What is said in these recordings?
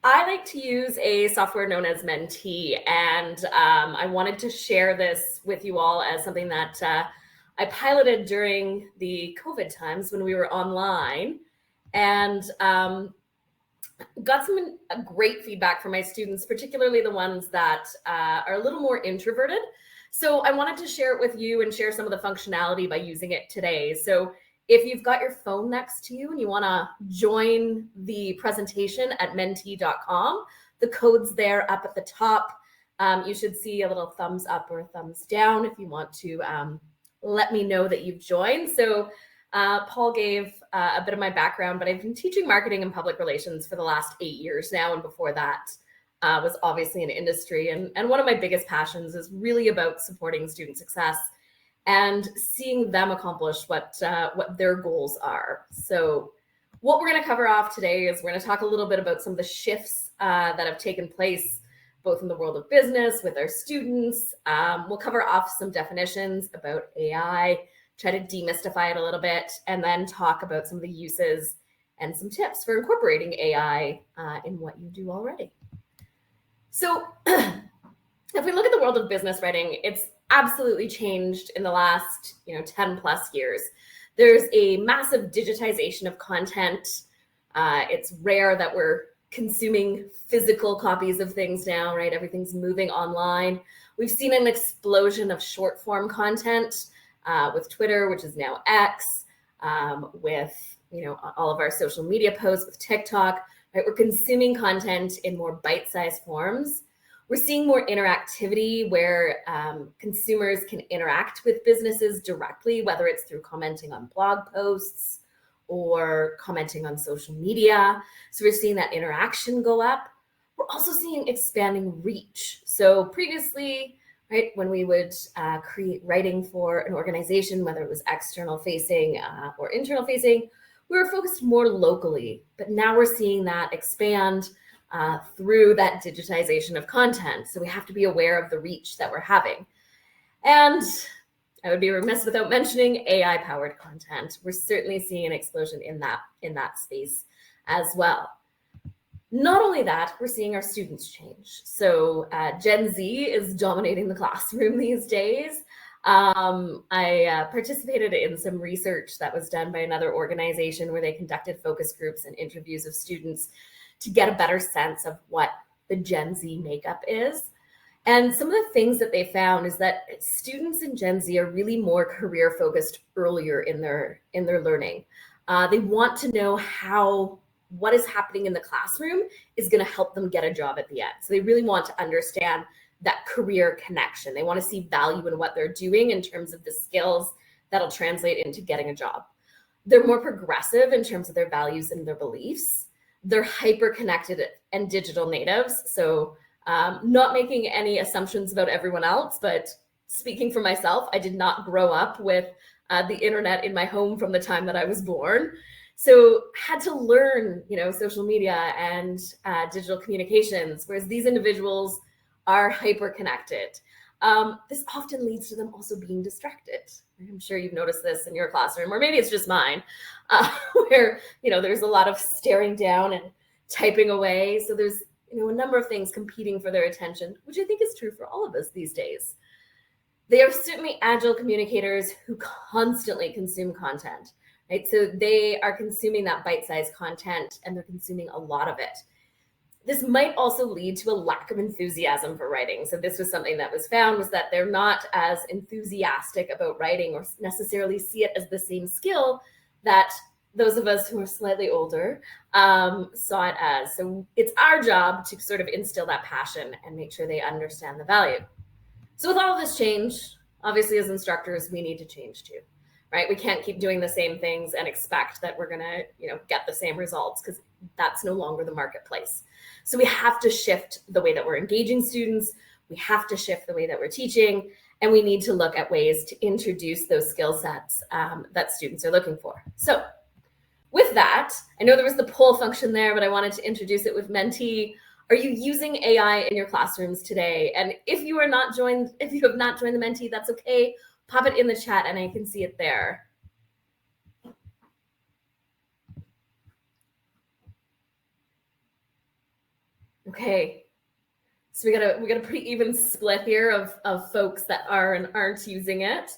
I like to use a software known as Mentee, and I wanted to share this with you all as something that I piloted during the COVID times when we were online, and got some great feedback from my students, particularly the ones that are a little more introverted. So I wanted to share it with you and share some of the functionality by using it today. So if you've got your phone next to you and you want to join the presentation at mentee.com, the code's there up at the top. You should see a little thumbs up or a thumbs down if you want to let me know that you've joined. So Paul gave a bit of my background, but I've been teaching marketing and public relations for the last 8 years now. And before that was obviously in industry. And one of my biggest passions is really about supporting student success and seeing them accomplish what their goals are. So what we're going to cover off today is we're going to talk a little bit about some of the shifts that have taken place both in the world of business with our students. We'll cover off some definitions about AI, try to demystify it a little bit, and then talk about some of the uses and some tips for incorporating AI in what you do already. So if we look at the world of business writing, it's absolutely changed in the last 10 plus years. There's a massive digitization of content. It's rare that we're consuming physical copies of things now, right? Everything's moving online. We've seen an explosion of short form content with Twitter, which is now X, with all of our social media posts, with TikTok, right? We're consuming content in more bite-sized forms. We're seeing more interactivity where consumers can interact with businesses directly, whether it's through commenting on blog posts or commenting on social media. So we're seeing that interaction go up. We're also seeing expanding reach. So previously, right, when we would create writing for an organization, whether it was external facing or internal facing, we were focused more locally. But now we're seeing that expand through that digitization of content. So we have to be aware of the reach that we're having. And I would be remiss without mentioning AI-powered content. We're certainly seeing an explosion in that space as well. Not only that, we're seeing our students change. So Gen Z is dominating the classroom these days. I participated in some research that was done by another organization where they conducted focus groups and interviews of students to get a better sense of what the Gen Z makeup is. And some of the things that they found is that students in Gen Z are really more career focused earlier in their learning. They want to know how what is happening in the classroom is going to help them get a job at the end. So they really want to understand that career connection. They want to see value in what they're doing in terms of the skills that'll translate into getting a job. They're more progressive in terms of their values and their beliefs. They're hyper connected and digital natives. So not making any assumptions about everyone else, but speaking for myself, I did not grow up with the internet in my home from the time that I was born. So had to learn, social media and digital communications, whereas these individuals are hyper connected. This often leads to them also being distracted. I'm sure you've noticed this in your classroom, or maybe it's just mine, where, there's a lot of staring down and typing away. So there's, a number of things competing for their attention, which I think is true for all of us these days. They are certainly agile communicators who constantly consume content, right? So they are consuming that bite-sized content and they're consuming a lot of it. This might also lead to a lack of enthusiasm for writing. So this was something that was found, was that they're not as enthusiastic about writing or necessarily see it as the same skill that those of us who are slightly older saw it as. So it's our job to sort of instill that passion and make sure they understand the value. So with all of this change, obviously as instructors, we need to change too, right? We can't keep doing the same things and expect that we're gonna, get the same results, because that's no longer the marketplace. So we have to shift the way that we're engaging students. We have to shift the way that we're teaching, and we need to look at ways to introduce those skill sets that students are looking for. So with that, I know there was the poll function there, but I wanted to introduce it with Mentee. Are you using AI in your classrooms today? And if you have not joined the Mentee, that's okay. Pop it in the chat and I can see it there. Okay. So we got a pretty even split here of folks that are and aren't using it.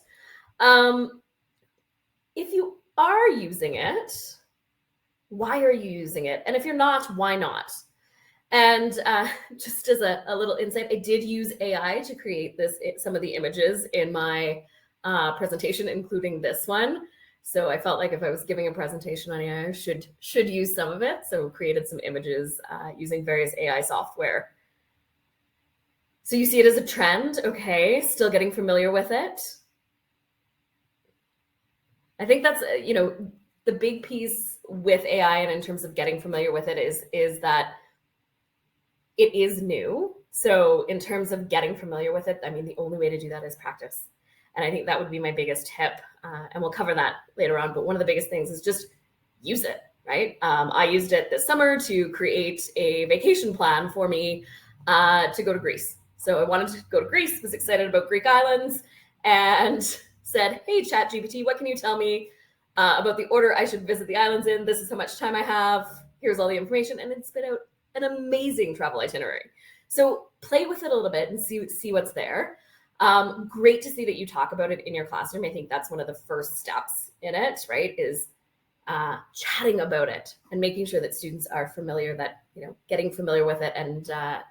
If you are using it, why are you using it? And if you're not, why not? And just as a little insight, I did use AI to create some of the images in my presentation, including this one. So I felt like if I was giving a presentation on AI, I should use some of it. So created some images using various AI software. So you see it as a trend, okay? Still getting familiar with it. I think that's the big piece with AI, and in terms of getting familiar with it, is that it is new. So in terms of getting familiar with it, I mean, the only way to do that is practice. And I think that would be my biggest tip. And we'll cover that later on. But one of the biggest things is just use it, right? I used it this summer to create a vacation plan for me to go to Greece. So I wanted to go to Greece, was excited about Greek islands, and said, hey, ChatGPT, what can you tell me about the order I should visit the islands in? This is how much time I have. Here's all the information. And it spit out an amazing travel itinerary. So play with it a little bit and see what's there. Great to see that you talk about it in your classroom. I think that's one of the first steps in it, right? Is chatting about it and making sure that students are familiar, that, getting familiar with it and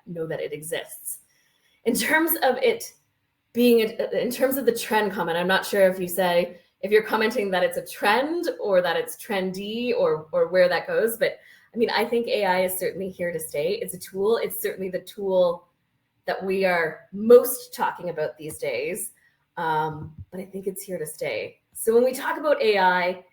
know that it exists. In terms of it being, in terms of the trend comment, I'm not sure if you're commenting that it's a trend or that it's trendy or where that goes, but I mean, I think AI is certainly here to stay. It's a tool. It's certainly the tool that we are most talking about these days, but I think it's here to stay. So when we talk about AI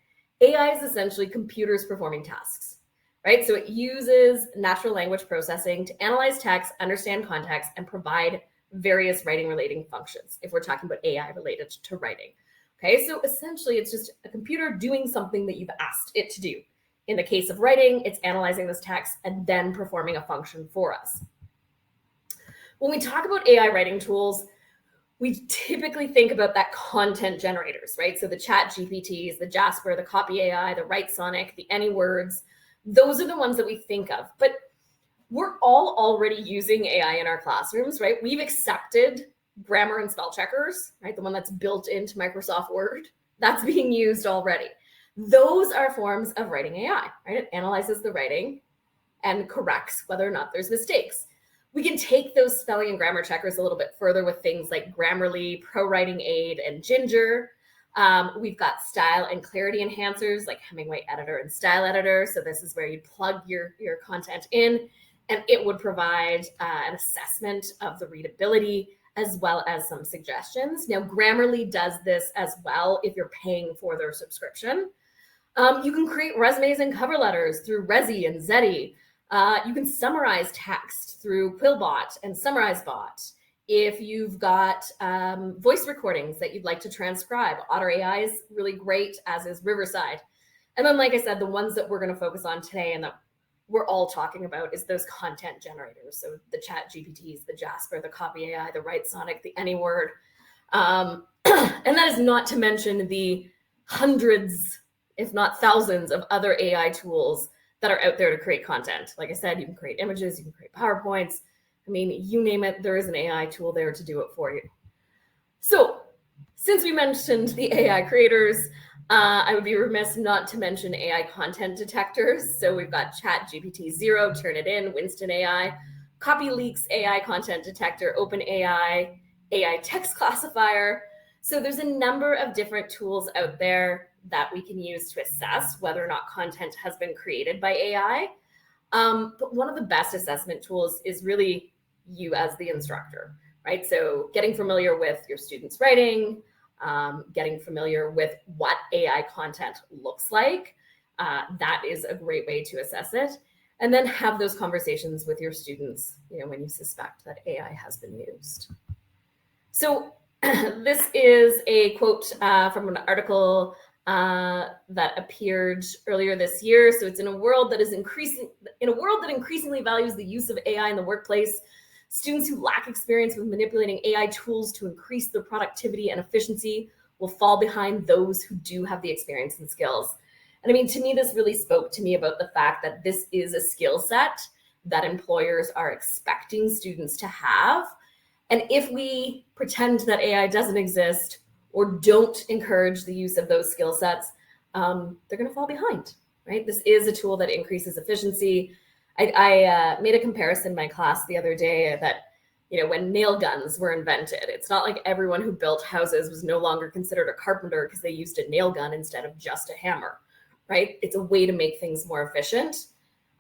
is essentially computers performing tasks, right? So it uses natural language processing to analyze text, understand context, and provide various writing relating functions, if we're talking about AI related to writing. Okay, so essentially it's just a computer doing something that you've asked it to do. In the case of writing, it's analyzing this text and then performing a function for us. When we talk about AI writing tools, we typically think about that content generators, right? So the Chat GPTs, the Jasper, the Copy AI, the WriteSonic, the AnyWords, those are the ones that we think of. But we're all already using AI in our classrooms, right? We've accepted grammar and spell checkers, right? The one that's built into Microsoft Word, that's being used already. Those are forms of writing AI, right? It analyzes the writing and corrects whether or not there's mistakes. We can take those spelling and grammar checkers a little bit further with things like Grammarly, ProWriting Aid, and Ginger. We've got style and clarity enhancers like Hemingway Editor and Style Editor. So this is where you plug your content in, and it would provide an assessment of the readability as well as some suggestions. Now, Grammarly does this as well if you're paying for their subscription. You can create resumes and cover letters through Resi and Zeti. You can summarize text through Quillbot and SummarizeBot. If you've got voice recordings that you'd like to transcribe, Otter AI is really great, as is Riverside. And then, like I said, the ones that we're going to focus on today and that we're all talking about is those content generators. So the Chat GPTs, the Jasper, the Copy AI, the WriteSonic, the AnyWord. And that is not to mention the hundreds, if not thousands, of other AI tools that are out there to create content. Like I said, you can create images, you can create PowerPoints. I mean, you name it, there is an AI tool there to do it for you. So since we mentioned the AI creators, I would be remiss not to mention AI content detectors. So we've got Chat GPT Zero, Turnitin, Winston AI, CopyLeaks AI content detector, OpenAI, AI text classifier. So there's a number of different tools out there that we can use to assess whether or not content has been created by AI. But one of the best assessment tools is really you as the instructor, right? So getting familiar with your students' writing, getting familiar with what AI content looks like, that is a great way to assess it. And then have those conversations with your students, when you suspect that AI has been used. So this is a quote from an article that appeared earlier this year. So it's in a world that increasingly values the use of AI in the workplace, students who lack experience with manipulating AI tools to increase their productivity and efficiency will fall behind those who do have the experience and skills. And I mean, to me, this really spoke to me about the fact that this is a skill set that employers are expecting students to have. And if we pretend that AI doesn't exist or don't encourage the use of those skill sets, they're going to fall behind, right? This is a tool that increases efficiency. I made a comparison in my class the other day that, when nail guns were invented, it's not like everyone who built houses was no longer considered a carpenter because they used a nail gun instead of just a hammer, right? It's a way to make things more efficient.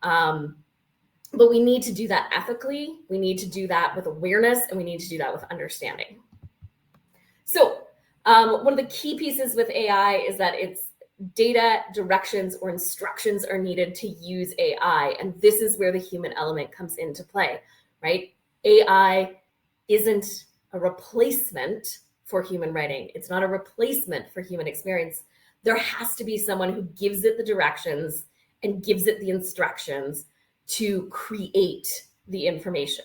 But we need to do that ethically. We need to do that with awareness, and we need to do that with understanding. So one of the key pieces with AI is that it's data, directions, or instructions are needed to use AI. And this is where the human element comes into play, right? AI isn't a replacement for human writing. It's not a replacement for human experience. There has to be someone who gives it the directions and gives it the instructions to create the information.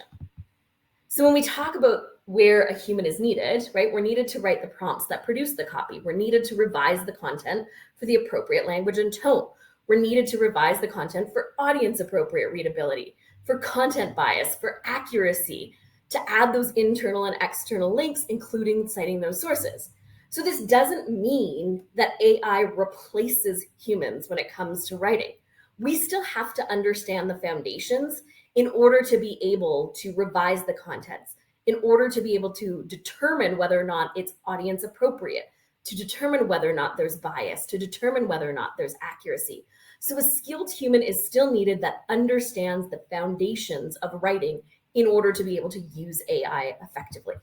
So when we talk about where a human is needed, right, we're needed to write the prompts that produce the copy. We're needed to revise the content for the appropriate language and tone. We're needed to revise the content for audience appropriate readability, for content bias, for accuracy, to add those internal and external links, including citing those sources. So this doesn't mean that AI replaces humans when it comes to writing. We still have to understand the foundations in order to be able to revise the contents, in order to be able to determine whether or not it's audience appropriate, to determine whether or not there's bias, to determine whether or not there's accuracy. So a skilled human is still needed that understands the foundations of writing in order to be able to use AI effectively.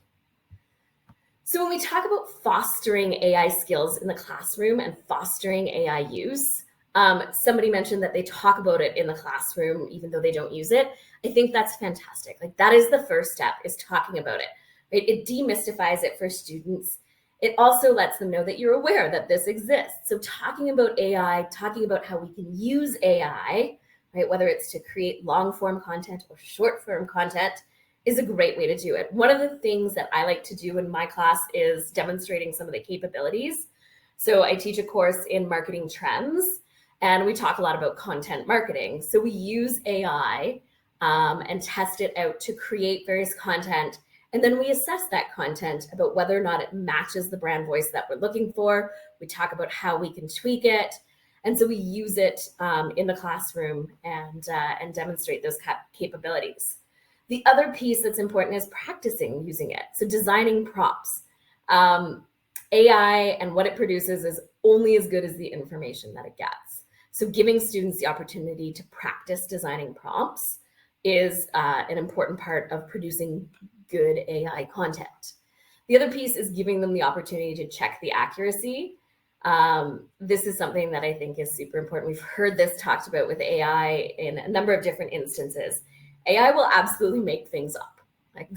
So when we talk about fostering AI skills in the classroom and fostering AI use, somebody mentioned that they talk about it in the classroom, even though they don't use it. I think that's fantastic. Like, that is the first step, is talking about it, right? It demystifies it for students. It also lets them know that you're aware that this exists. So talking about AI, talking about how we can use AI, right, whether it's to create long form content or short form content, is a great way to do it. One of the things that I like to do in my class is demonstrating some of the capabilities. So I teach a course in marketing trends, and we talk a lot about content marketing. So we use AI and test it out to create various content. And then we assess that content about whether or not it matches the brand voice that we're looking for. We talk about how we can tweak it. And so we use it in the classroom and demonstrate those capabilities. The other piece that's important is practicing using it. So designing prompts. AI and what it produces is only as good as the information that it gets. So giving students the opportunity to practice designing prompts is an important part of producing good AI content. The other piece is giving them the opportunity to check the accuracy. This is something that I think is super important. We've heard this talked about with AI in a number of different instances. AI will absolutely make things up. Like,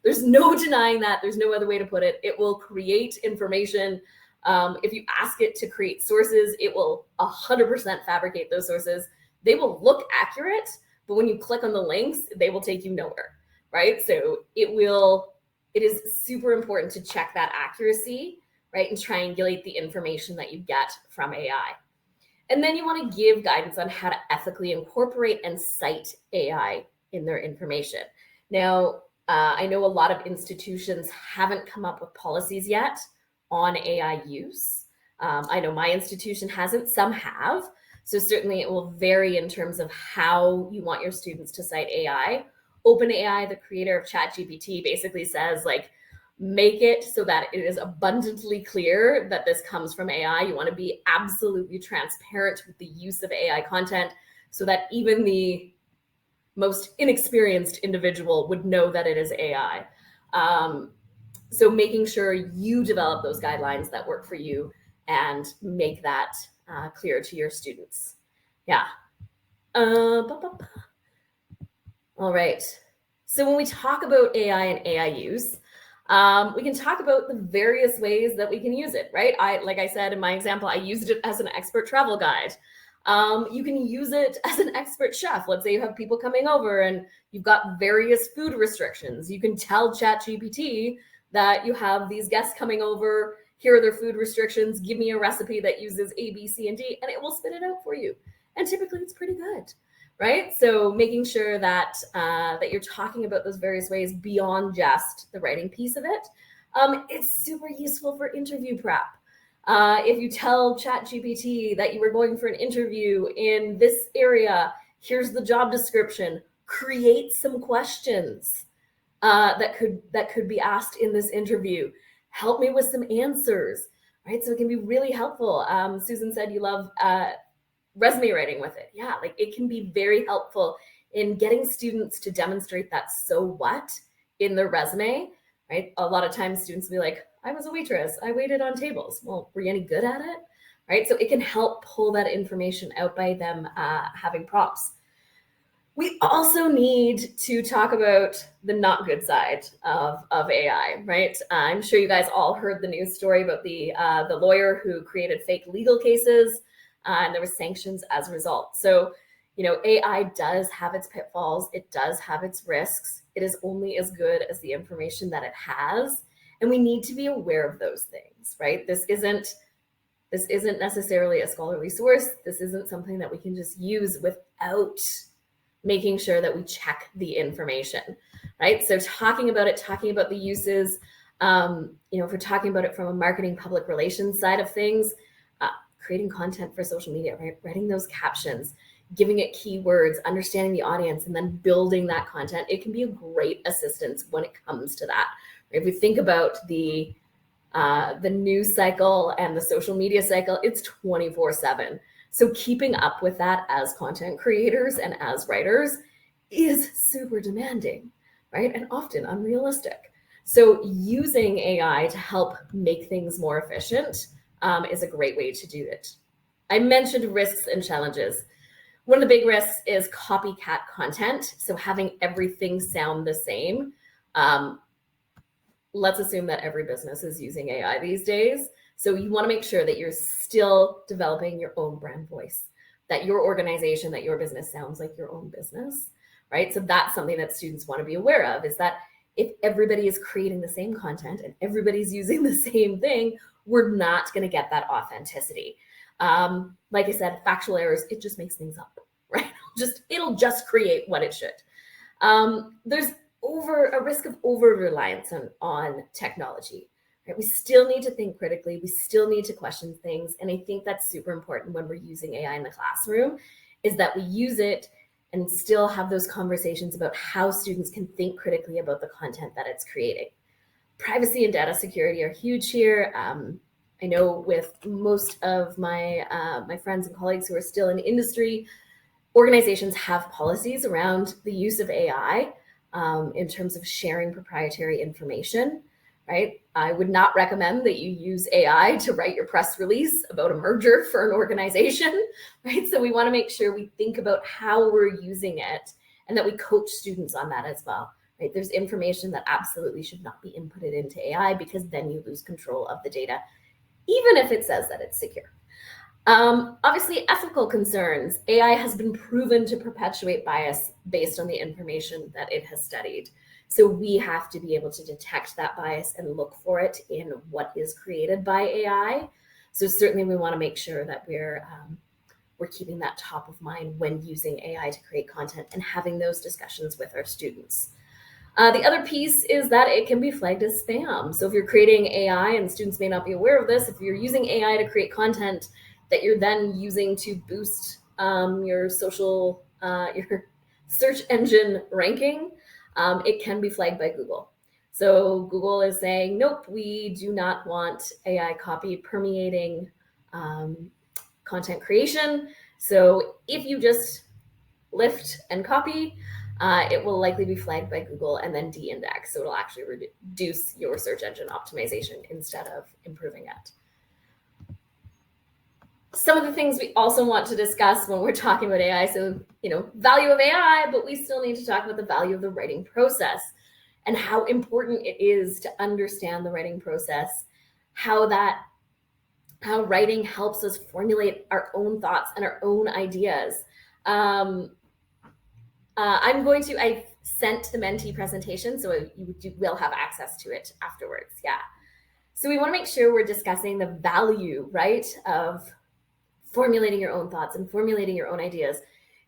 there's no denying that. There's no other way to put it. It will create information. If you ask it to create sources, it will 100% fabricate those sources. They will look accurate, but when you click on the links, they will take you nowhere, right? So it is super important to check that accuracy, right? And triangulate the information that you get from AI. And then you want to give guidance on how to ethically incorporate and cite AI in their information. Now, I know a lot of institutions haven't come up with policies yet on AI use. I know my institution hasn't, some have. So certainly it will vary in terms of how you want your students to cite AI. OpenAI, the creator of ChatGPT, basically says, like, make it so that it is abundantly clear that this comes from AI. You want to be absolutely transparent with the use of AI content so that even the most inexperienced individual would know that it is AI. So making sure you develop those guidelines that work for you and make that clear to your students. Yeah. All right. So when we talk about AI and AI use, we can talk about the various ways that we can use it, right? Like I said in my example, I used it as an expert travel guide. You can use it as an expert chef. Let's say you have people coming over and you've got various food restrictions. You can tell ChatGPT that you have these guests coming over. Here are their food restrictions. Give me a recipe that uses A, B, C, and D, and it will spit it out for you. And typically it's pretty good, right? So making sure that that you're talking about those various ways beyond just the writing piece of it. It's super useful for interview prep. If you tell ChatGPT that you were going for an interview in this area, here's the job description, create some questions that could be asked in this interview. Help me with some answers, right? So it can be really helpful. Susan said you love resume writing with it. Yeah, like it can be very helpful in getting students to demonstrate that so what in their resume, right? A lot of times students will be like, I was a waitress, I waited on tables. Well, were you any good at it? Right? So it can help pull that information out by them having prompts. We also need to talk about the not good side of AI, right? I'm sure you guys all heard the news story about the lawyer who created fake legal cases, and there was sanctions as a result. So, you know, AI does have its pitfalls. It does have its risks. It is only as good as the information that it has, and we need to be aware of those things, right? This isn't necessarily a scholarly source. This isn't something that we can just use without making sure that we check the information, right? So talking about the uses, you know, if we're talking about it from a marketing public relations side of things, creating content for social media, right? Writing those captions, giving it keywords, understanding the audience, and then building that content, it can be a great assistance when it comes to that. Right? If we think about the news cycle and the social media cycle, it's 24/7. So keeping up with that as content creators and as writers is super demanding, right? And often unrealistic. So using AI to help make things more efficient is a great way to do it. I mentioned risks and challenges. One of the big risks is copycat content. So having everything sound the same. Let's assume that every business is using AI these days. So you want to make sure that you're still developing your own brand voice, that your organization, that your business sounds like your own business, right? So that's something that students want to be aware of, is that if everybody is creating the same content and everybody's using the same thing, we're not going to get that authenticity. Like I said, factual errors, it just makes things up, right? It'll just create what it should. There's a risk of over-reliance on technology. Right? We still need to think critically. We still need to question things. And I think that's super important when we're using AI in the classroom, is that we use it and still have those conversations about how students can think critically about the content that it's creating. Privacy and data security are huge here. I know with most of my friends and colleagues who are still in industry, organizations have policies around the use of AI in terms of sharing proprietary information. Right? I would not recommend that you use AI to write your press release about a merger for an organization, right? So we want to make sure we think about how we're using it and that we coach students on that as well, right? There's information that absolutely should not be inputted into AI, because then you lose control of the data, even if it says that it's secure. Obviously, ethical concerns. AI has been proven to perpetuate bias based on the information that it has studied. So we have to be able to detect that bias and look for it in what is created by AI. So certainly we want to make sure that we're keeping that top of mind when using AI to create content and having those discussions with our students. The other piece is that it can be flagged as spam. So if you're creating AI, and students may not be aware of this, if you're using AI to create content that you're then using to boost your search engine ranking, it can be flagged by Google. So Google is saying, nope, we do not want AI copy permeating content creation. So if you just lift and copy, it will likely be flagged by Google and then de-index. So it'll actually reduce your search engine optimization instead of improving it. Some of the things we also want to discuss when we're talking about AI, so, you know, value of AI, but we still need to talk about the value of the writing process and how important it is to understand the writing process, how writing helps us formulate our own thoughts and our own ideas. I've sent the mentee presentation, so you will have access to it afterwards. Yeah. So we want to make sure we're discussing the value, right, of formulating your own thoughts and formulating your own ideas.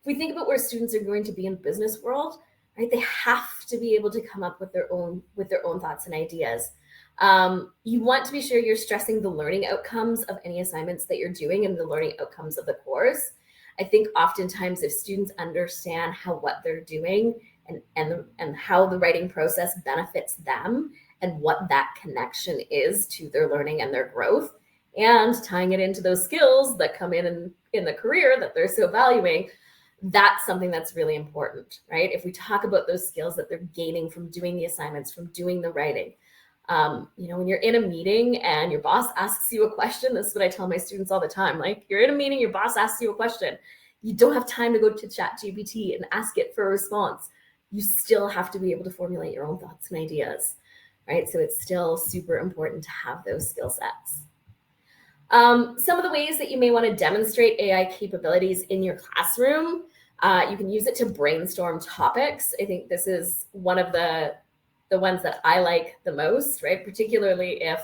if we think about where students are going to be in the business world, right, they have to be able to come up with their own thoughts and ideas. You want to be sure you're stressing the learning outcomes of any assignments that you're doing and the learning outcomes of the course. I think oftentimes if students understand how what they're doing and how the writing process benefits them and what that connection is to their learning and their growth, and tying it into those skills that come in the career that they're so valuing, that's something that's really important, right? If we talk about those skills that they're gaining from doing the assignments, from doing the writing, when you're in a meeting and your boss asks you a question, this is what I tell my students all the time. Like, you're in a meeting, your boss asks you a question. You don't have time to go to ChatGPT and ask it for a response. You still have to be able to formulate your own thoughts and ideas, right? So it's still super important to have those skill sets. Some of the ways that you may want to demonstrate AI capabilities in your classroom, you can use it to brainstorm topics. I think this is one of the ones that I like the most, right? Particularly if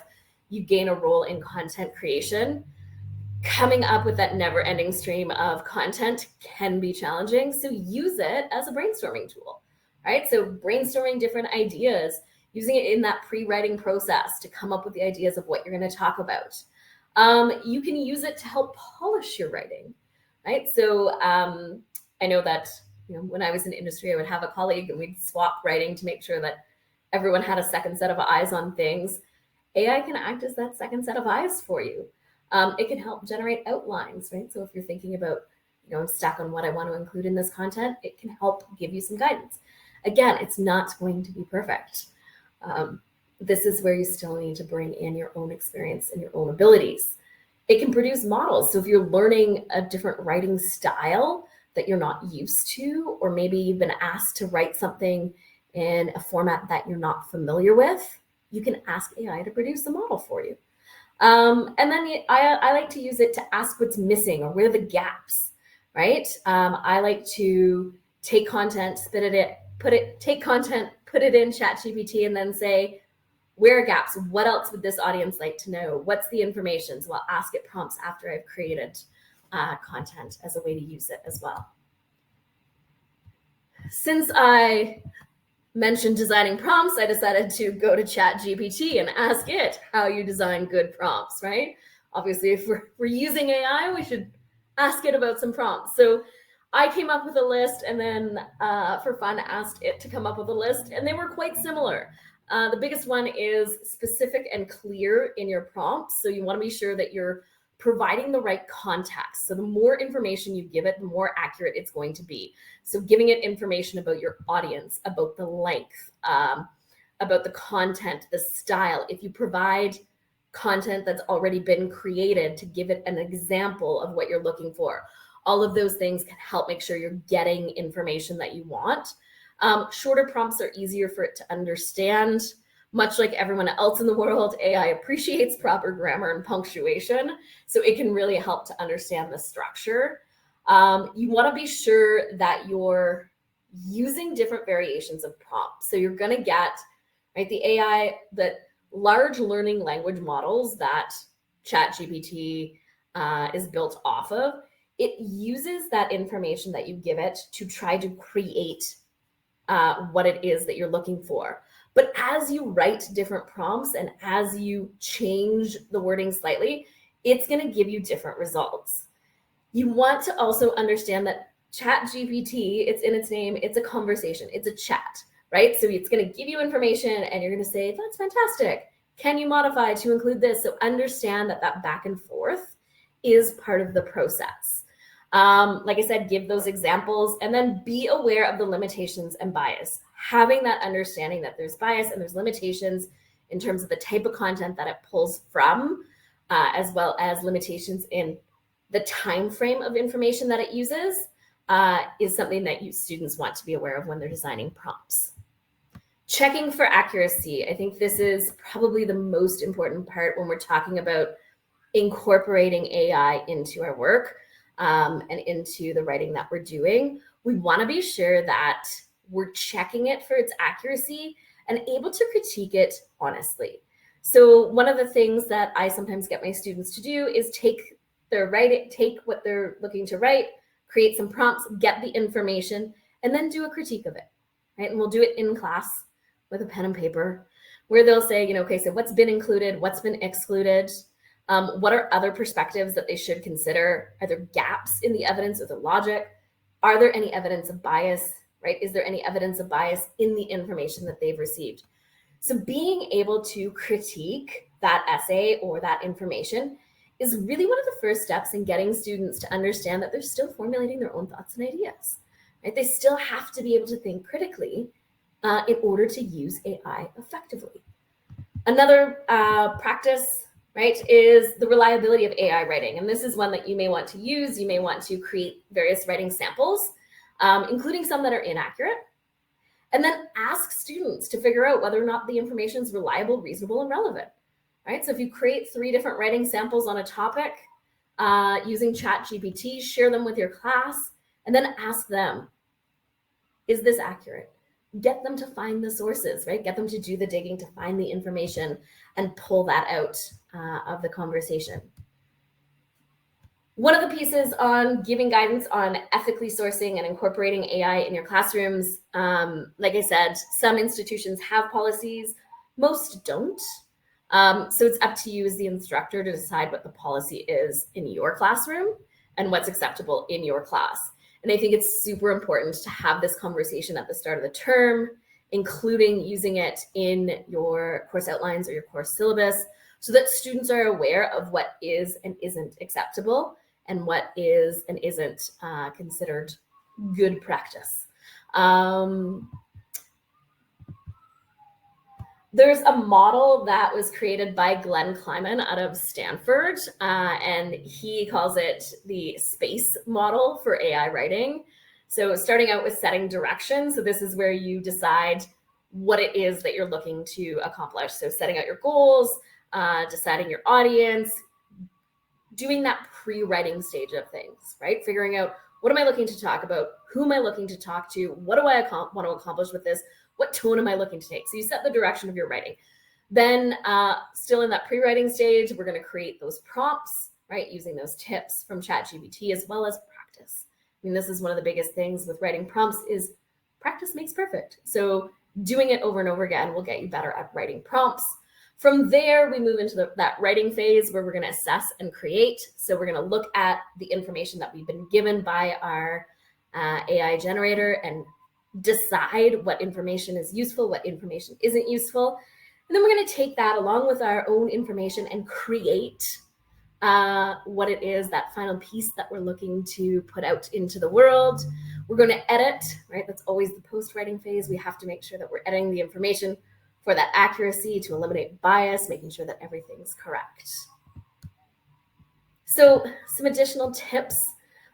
you gain a role in content creation. Coming up with that never-ending stream of content can be challenging, so use it as a brainstorming tool, right? So brainstorming different ideas, using it in that pre-writing process to come up with the ideas of what you're going to talk about. You can use it to help polish your writing, right? So I know that when I was in industry, I would have a colleague and we'd swap writing to make sure that everyone had a second set of eyes on things. AI can act as that second set of eyes for you. It can help generate outlines, right? So if you're thinking about, I'm stuck on what I want to include in this content, it can help give you some guidance. Again, it's not going to be perfect. This is where you still need to bring in your own experience and your own abilities. It can produce models. So if you're learning a different writing style that you're not used to, or maybe you've been asked to write something in a format that you're not familiar with, you can ask AI to produce a model for you. And then I like to use it to ask what's missing or where are the gaps, right? I like to take content, put it in ChatGPT and then say, where are gaps? What else would this audience like to know? What's the information? So I'll ask it prompts after I've created content as a way to use it as well. Since I mentioned designing prompts, I decided to go to ChatGPT and ask it how you design good prompts, right? Obviously, if we're using AI, we should ask it about some prompts. So I came up with a list and then for fun asked it to come up with a list, and they were quite similar. The biggest one is specific and clear in your prompts. So you want to be sure that you're providing the right context. So the more information you give it, the more accurate it's going to be. So giving it information about your audience, about the length, about the content, the style. If you provide content that's already been created to give it an example of what you're looking for, all of those things can help make sure you're getting information that you want. Shorter prompts are easier for it to understand. Much like everyone else in the world, AI appreciates proper grammar and punctuation, so it can really help to understand the structure. You want to be sure that you're using different variations of prompts. So you're going to get, right, the AI, the large learning language models that ChatGPT is built off of. It uses that information that you give it to try to create what it is that you're looking for. But as you write different prompts and as you change the wording slightly, it's going to give you different results. You want to also understand that ChatGPT, it's in its name, it's a conversation, it's a chat, right? So it's going to give you information and you're going to say, that's fantastic. Can you modify to include this? So understand that that back and forth is part of the process. Like I said, give those examples and then be aware of the limitations and bias. Having that understanding that there's bias and there's limitations in terms of the type of content that it pulls from, as well as limitations in the time frame of information that it uses, is something that you students want to be aware of when they're designing prompts. Checking for accuracy. I think this is probably the most important part when we're talking about incorporating AI into our work and into the writing that we're doing. We want to be sure that we're checking it for its accuracy and able to critique it honestly. So one of the things that I sometimes get my students to do is take what they're looking to write, create some prompts, get the information, and then do a critique of it, right? And we'll do it in class with a pen and paper, where they'll say, okay, so what's been included, what's been excluded, what are other perspectives that they should consider? Are there gaps in the evidence or the logic? Are there any evidence of bias, right? Is there any evidence of bias in the information that they've received? So being able to critique that essay or that information is really one of the first steps in getting students to understand that they're still formulating their own thoughts and ideas, right? They still have to be able to think critically in order to use AI effectively. Another practice, right, is the reliability of AI writing. And this is one that you may want to use. You may want to create various writing samples, including some that are inaccurate, and then ask students to figure out whether or not the information is reliable, reasonable, and relevant, right? So if you create 3 different writing samples on a topic using ChatGPT, share them with your class, and then ask them, is this accurate? Get them to find the sources, right? Get them to do the digging to find the information and pull that out of the conversation. One of the pieces on giving guidance on ethically sourcing and incorporating AI in your classrooms, like I said, some institutions have policies, most don't. So it's up to you as the instructor to decide what the policy is in your classroom and what's acceptable in your class. And I think it's super important to have this conversation at the start of the term, including using it in your course outlines or your course syllabus, so that students are aware of what is and isn't acceptable and what is and isn't considered good practice. There's a model that was created by Glenn Kleiman out of Stanford, and he calls it the SPACE model for AI writing. So starting out with setting direction. So this is where you decide what it is that you're looking to accomplish. So setting out your goals, deciding your audience, doing that pre-writing stage of things, right? Figuring out, what am I looking to talk about? Who am I looking to talk to? What do I want to accomplish with this? What tone am I looking to take? So you set the direction of your writing. Then still in that pre-writing stage, we're going to create those prompts, right? Using those tips from ChatGPT as well as practice. I mean, this is one of the biggest things with writing prompts is practice makes perfect. So doing it over and over again will get you better at writing prompts. From there, we move into that writing phase where we're going to assess and create. So we're going to look at the information that we've been given by our AI generator and decide what information is useful, what information isn't useful. And then we're going to take that along with our own information and create what it is, that final piece that we're looking to put out into the world. We're going to edit, right? That's always the post-writing phase. We have to make sure that we're editing the information for that accuracy, to eliminate bias, making sure that everything's correct. So some additional tips.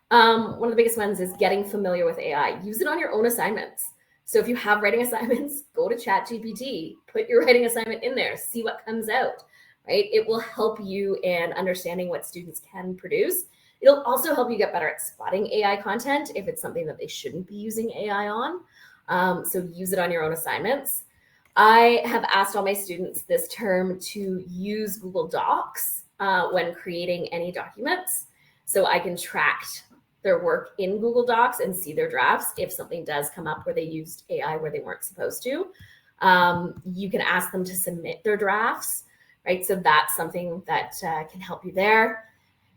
One of the biggest ones is getting familiar with AI. Use it on your own assignments. So if you have writing assignments, go to ChatGPT, put your writing assignment in there, see what comes out, right? It will help you in understanding what students can produce. It'll also help you get better at spotting AI content if it's something that they shouldn't be using AI on. So use it on your own assignments. I have asked all my students this term to use Google Docs when creating any documents, so I can track their work in Google Docs and see their drafts if something does come up where they used AI where they weren't supposed to. You can ask them to submit their drafts, right? So that's something that can help you there.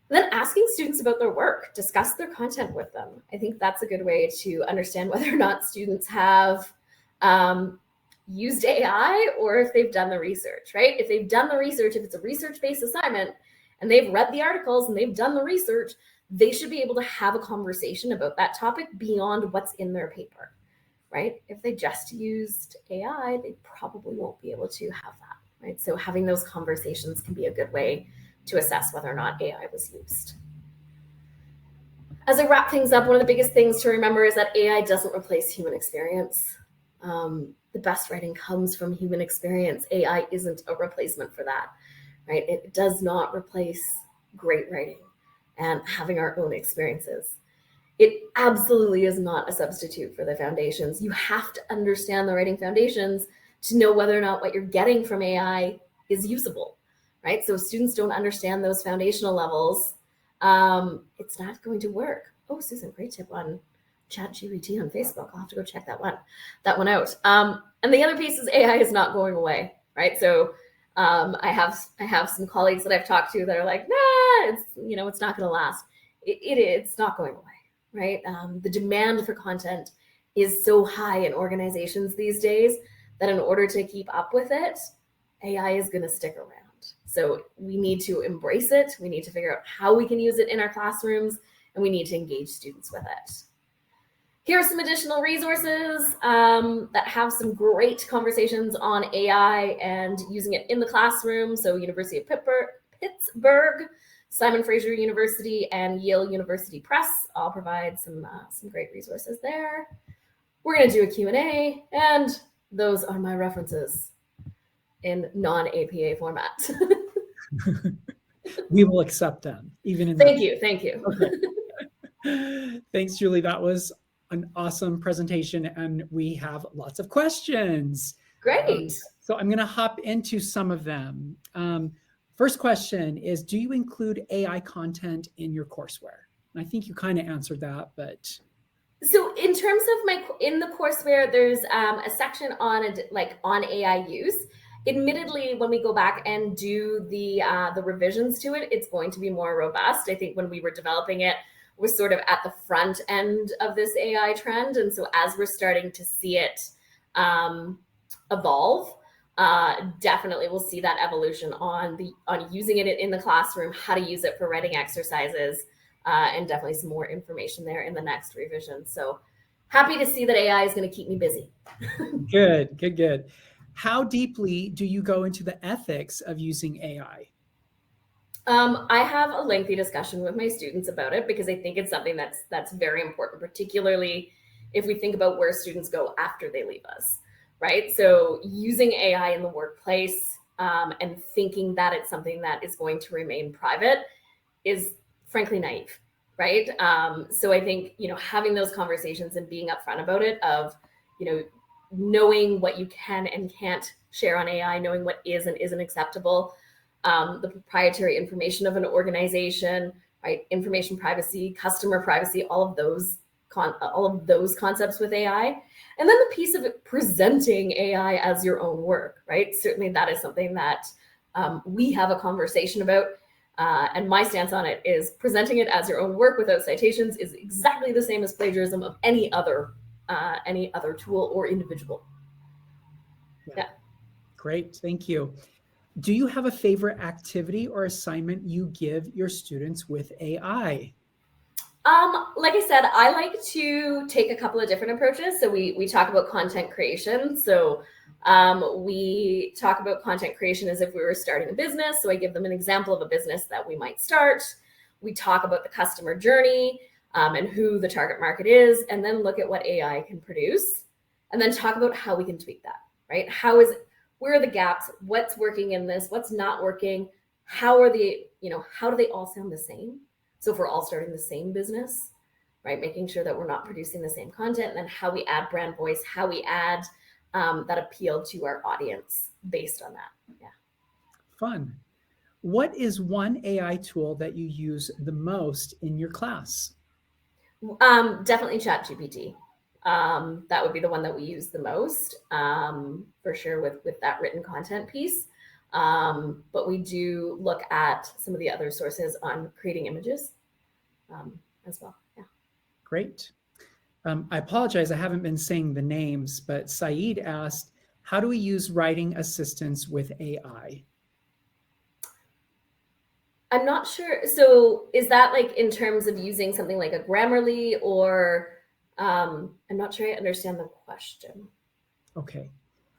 And then asking students about their work, discuss their content with them. I think that's a good way to understand whether or not students have used AI or if they've done the research, right? If they've done the research, if it's a research-based assignment and they've read the articles and they've done the research, they should be able to have a conversation about that topic beyond what's in their paper, right? If they just used AI, they probably won't be able to have that, right? So having those conversations can be a good way to assess whether or not AI was used. As I wrap things up, one of the biggest things to remember is that AI doesn't replace human experience. The best writing comes from human experience. AI isn't a replacement for that, right? It does not replace great writing and having our own experiences. It absolutely is not a substitute for the foundations. You have to understand the writing foundations to know whether or not what you're getting from AI is usable, right? So if students don't understand those foundational levels, it's not going to work. Oh, Susan, great tip on ChatGPT on Facebook. I'll have to go check that one out. And the other piece is AI is not going away, right? So I have some colleagues that I've talked to that are like, nah, it's not going to last. It's not going away, right? The demand for content is so high in organizations these days that in order to keep up with it, AI is going to stick around. So we need to embrace it. We need to figure out how we can use it in our classrooms, and we need to engage students with it. Here are some additional resources that have some great conversations on AI and using it in the classroom. So University of Pittsburgh, Simon Fraser University, and Yale University Press all provide some great resources there. We're going to do a Q&A, and those are my references in non-APA format. We will accept them, even in Thank you. Okay. Thanks, Julie. That was an awesome presentation, and we have lots of questions. Great. So I'm going to hop into some of them. First question is, do you include AI content in your courseware? And I think you kind of answered that, but... So in terms of in the courseware, there's a section on AI use. Admittedly, when we go back and do the revisions to it, it's going to be more robust. I think when we were developing it, we're sort of at the front end of this AI trend. And so as we're starting to see it evolve, definitely we'll see that evolution on using it in the classroom, how to use it for writing exercises, and definitely some more information there in the next revision. So happy to see that AI is going to keep me busy. Good. How deeply do you go into the ethics of using AI? I have a lengthy discussion with my students about it because I think it's something that's very important, particularly if we think about where students go after they leave us, right? So using AI in the workplace and thinking that it's something that is going to remain private is frankly naive, right? So I think, having those conversations and being upfront about it of, knowing what you can and can't share on AI, knowing what is and isn't acceptable, the proprietary information of an organization, right? Information privacy, customer privacy, all of those concepts with AI. And then the piece of it, presenting AI as your own work, right? Certainly that is something that we have a conversation about. And my stance on it is presenting it as your own work without citations is exactly the same as plagiarism of any other tool or individual. Yeah. Great, thank you. Do you have a favorite activity or assignment you give your students with AI? Like I said, I like to take a couple of different approaches. So we talk about content creation. So we talk about content creation as if we were starting a business. So I give them an example of a business that we might start. We talk about the customer journey and who the target market is, and then look at what AI can produce, and then talk about how we can tweak that, right? Where are the gaps? What's working in this? What's not working? How do they all sound the same? So if we're all starting the same business, right, making sure that we're not producing the same content, and then how we add brand voice, how we add that appeal to our audience based on that. Yeah. Fun. What is one AI tool that you use the most in your class? Definitely ChatGPT. That would be the one that we use the most, for sure, with that written content piece. But we do look at some of the other sources on creating images as well. Yeah. Great. I apologize, I haven't been saying the names, but Saeed asked, how do we use writing assistance with AI? I'm not sure. So is that like in terms of using something like a Grammarly, or I'm not sure I understand the question. Okay.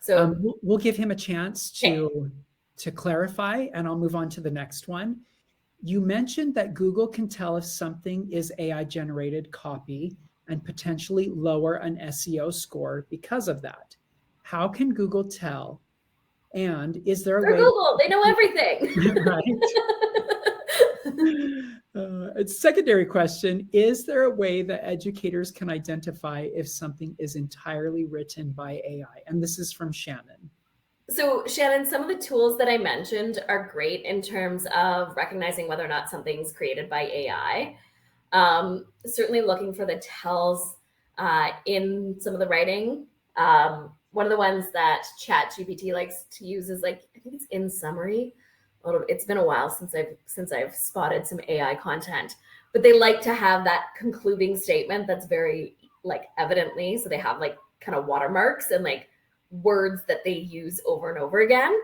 So we'll give him a chance to clarify, and I'll move on to the next one. You mentioned that Google can tell if something is AI generated copy and potentially lower an SEO score because of that. How can Google tell? And is there a way? Google, they know everything. Right. A secondary question, is there a way that educators can identify if something is entirely written by AI? And this is from Shannon. So, Shannon, some of the tools that I mentioned are great in terms of recognizing whether or not something's created by AI. Certainly looking for the tells in some of the writing. One of the ones that ChatGPT likes to use is like, I think it's in summary. It's been a while since I've spotted some AI content, but they like to have that concluding statement that's very like evidently. So they have like kind of watermarks and like words that they use over and over again.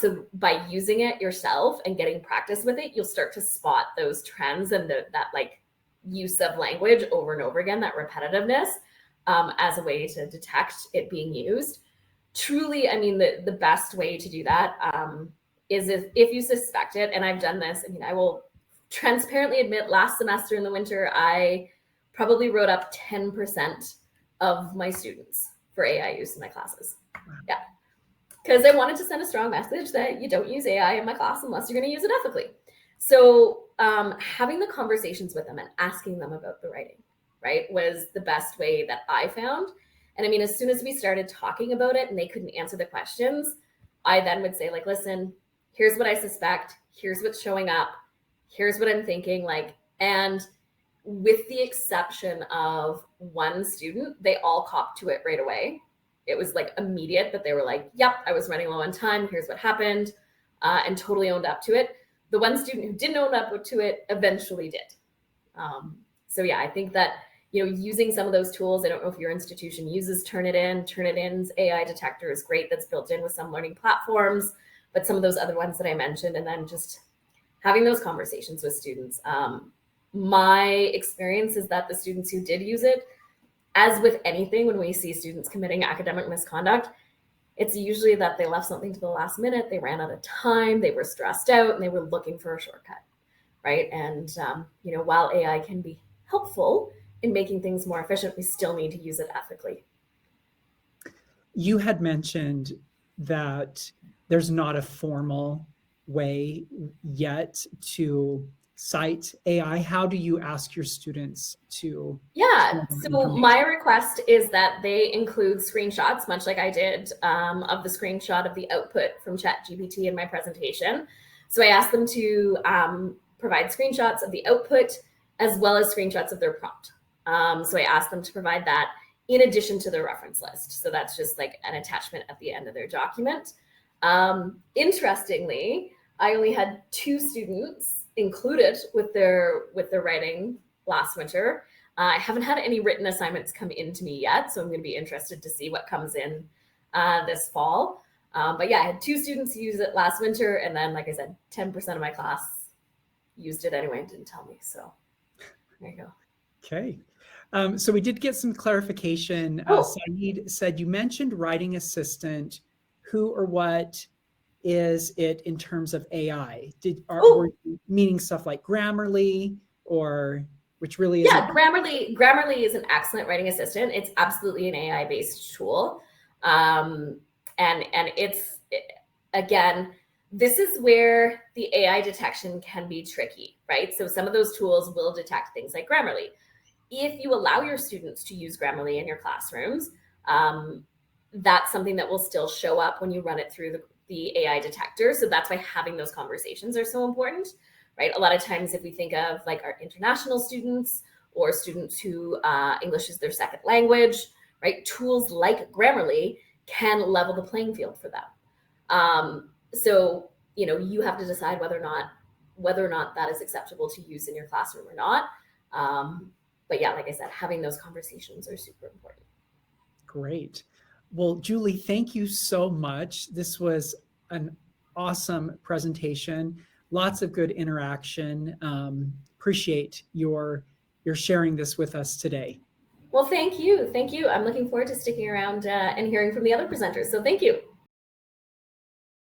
So by using it yourself and getting practice with it, you'll start to spot those trends and that like use of language over and over again, that repetitiveness, as a way to detect it being used. Truly, I mean, the best way to do that is if you suspect it, and I've done this. I mean, I will transparently admit last semester in the winter, I probably wrote up 10% of my students for AI use in my classes. Yeah. Because I wanted to send a strong message that you don't use AI in my class unless you're going to use it ethically. So having the conversations with them and asking them about the writing, right, was the best way that I found. And I mean, as soon as we started talking about it and they couldn't answer the questions, I then would say, like, listen, here's what I suspect. Here's what's showing up. Here's what I'm thinking. Like, and with the exception of one student, they all copped to it right away. It was like immediate that they were like, yep, I was running low on time. Here's what happened, and totally owned up to it. The one student who didn't own up to it eventually did. So yeah, I think that, you know, using some of those tools, I don't know if your institution uses Turnitin's AI detector is great. That's built in with some learning platforms, but some of those other ones that I mentioned, and then just having those conversations with students. My experience is that the students who did use it, as with anything, when we see students committing academic misconduct, it's usually that they left something to the last minute, they ran out of time, they were stressed out, and they were looking for a shortcut, right? And, you know, while AI can be helpful in making things more efficient, we still need to use it ethically. You had mentioned that there's not a formal way yet to cite AI. How do you ask your students to? Yeah, so my request is that they include screenshots, much like I did, of the screenshot of the output from ChatGPT in my presentation. So I asked them to provide screenshots of the output as well as screenshots of their prompt. So I asked them to provide that in addition to their reference list. So that's just like an attachment at the end of their document. Interestingly, I only had 2 students included with their writing last winter. I haven't had any written assignments come into me yet, so I'm going to be interested to see what comes in this fall. But yeah, I had 2 students use it last winter, and then, like I said, 10% of my class used it anyway and didn't tell me. So there you go. Okay. So we did get some clarification. Saeed said, you mentioned writing assistant. Who or what is it in terms of AI? Were you meaning stuff like Grammarly, or which really is? Yeah, Grammarly is an excellent writing assistant. It's absolutely an AI-based tool, and it's, again, this is where the AI detection can be tricky, right? So some of those tools will detect things like Grammarly. If you allow your students to use Grammarly in your classrooms, that's something that will still show up when you run it through the AI detector. So that's why having those conversations are so important, right? A lot of times if we think of like our international students or students who English is their second language, right? Tools like Grammarly can level the playing field for them. So, you know, you have to decide whether or not that is acceptable to use in your classroom or not. But yeah, like I said, having those conversations are super important. Great. Well, Julie, thank you so much. This was an awesome presentation. Lots of good interaction. Appreciate your sharing this with us today. Well, thank you. Thank you. I'm looking forward to sticking around and hearing from the other presenters. So thank you.